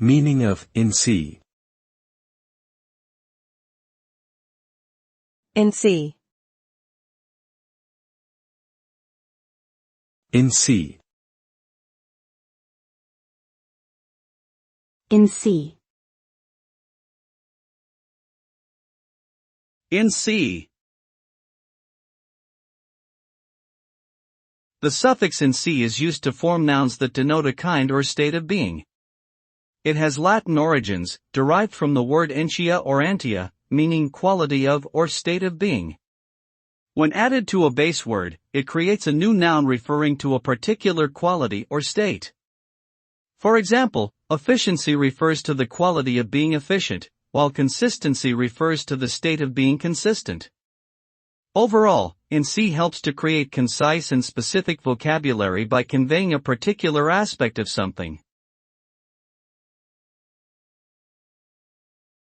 Meaning of ency. ency, Ency. ency, ency. The suffix ency is used to form nouns that denote a kind or state of being. It has Latin origins, derived from the word entia or antia, meaning quality of or state of being. When added to a base word, it creates a new noun referring to a particular quality or state. For example, efficiency refers to the quality of being efficient, while consistency refers to the state of being consistent. Overall, ency helps to create concise and specific vocabulary by conveying a particular aspect of something.